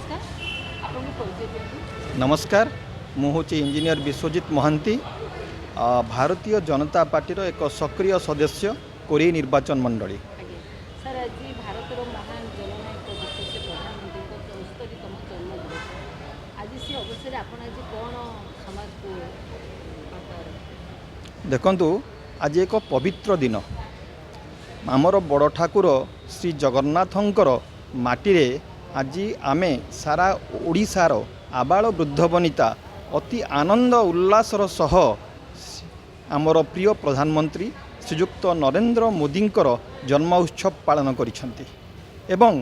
नमस्कार आपको परिचय दियंतु। नमस्कार मु हूँ इंजीनियर विश्वजित महांती भारतीय जनता पार्टी एक सक्रिय सदस्य कोरी निर्वाचन मंडली। आगे सर आज भारत महान जननायक विशेष प्रधानमंत्री 74तम जन्मदिवस आज से अवसर आप आज कौन समाज को देखंतु आज एक पवित्र दिन आमर बड़ ठाकुर श्री जगन्नाथंकर माटीरे आज आमे सारा ओडिशार आबाल वृद्ध वनिता अति आनंद उल्लासर सह आमर प्रिय प्रधानमंत्री श्रीयुक्त नरेंद्र मोदींकर जन्म उत्सव पालन करिसेंती एवं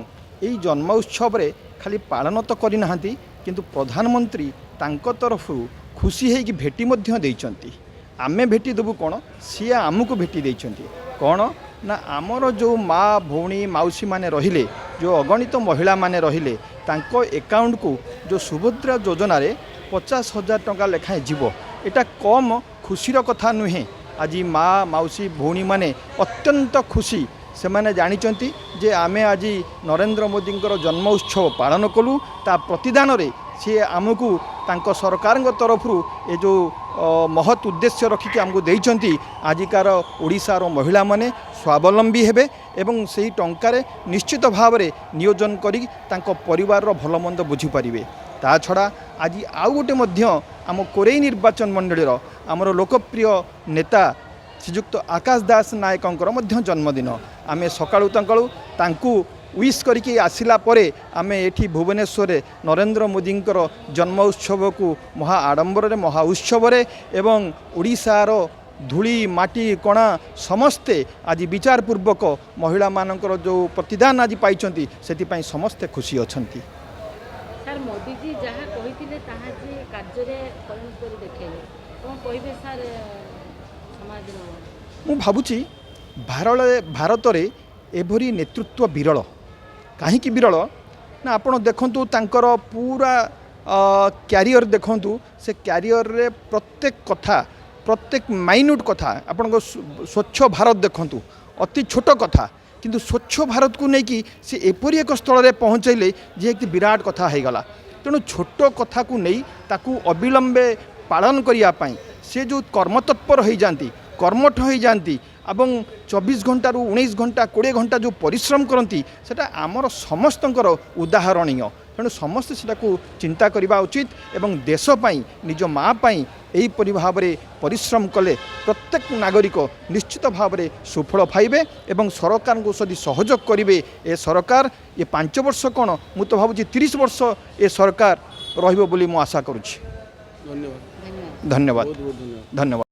एई जन्म उत्सव रे खाली पालन तो करना किंतु प्रधानमंत्री तांको तरफु खुशी होगी भेटी मध्य देइचंती। आमे भेटी देबू कौन सी आमको भेटी देइचंती कौन ना आमर जो माँ भौणी माउसी माने रहिले जो अगणित महिला माने रहिले तांको एकाउंट को जो सुभद्रा योजना रे 50,000 टंका लेखाएं जीव एटा कम खुशीर कथा नुहे। आज माँ माउसी भौणी माने अत्यंत खुशी से माने जानिचंती जे आमे आज नरेंद्र मोदी जन्म उत्सव पालन कलु ता प्रतिदान रे सी आमको तांको सरकार तरफ ये जो महत् उद्देश्य रखिक आमको देइचंती आजिकार ओडिशार महिला माने स्वावलंबी हेबे एवं सेही टंकारे निश्चित भाव में नियोजन करी तांको परिवार रो भल मंद बुझी पारिबे। ता छड़ा आज आउ गोटे मध्य आम कोरेई निर्वाचन मंडलीर आमर लोकप्रिय नेता श्रीयुक्त आकाश दास नायकंकर मध्य जन्मदिन आमे सकाळु तांकु विश करके आसिला परे आमे एठी भुवनेश्वर नरेंद्र मोदींकर जन्म उत्सव को महा आडंबर रे महा उत्सव रे एवं ओडिशार धूली माटी कणा समस्ते आज विचारपूर्वक महिला मानकर जो प्रतिदान आज पाइछंती सेति पई समस्ते खुशी अछंती। सर मोदी जी जहाँ कही कार्य परिणत कर देखेले कौन कहे सर समाज मु भाबुची भारत रे एभरी नेतृत्व विरल कहीं विरल ना आपण देखंतु तांकर पूरा क्यारियर देखंतु से क्यारियर रे प्रत्येक कथा प्रत्येक माइन्यूट कथा आपण स्वच्छ भारत देखंतु अति छोट कथा किंतु स्वच्छ भारत को लेकिन से एपरी एक स्थल में पहुँचैले जे कि विराट कथा हो गला। तेणु छोट कथा को नहीं ताकू अविलंबे पालन करने से जो कर्मतत्पर हो जाती कर्मठ हो जाती एवं 24 घंटा रु 19 घंटा 20 घंटा जो परिश्रम करती सेटा आमर समस्तंकर उदाहरणीय। तेणु समस्ते सेटा को चिंता करबा उचित एवं देश पाई निज माँ पाई एहीपरि भाव में परिश्रम कले प्रत्येक नागरिक निश्चित भाव में सुफल पाइबे एवं सरकार को सदी सहयोग करेंगे। ए सरकार ये 5 वर्ष कौन मु तो भावुची 30 वर्ष ए सरकार रहिबो बोली मु आशा करुछि। धन्यवाद धन्यवाद धन्यवाद।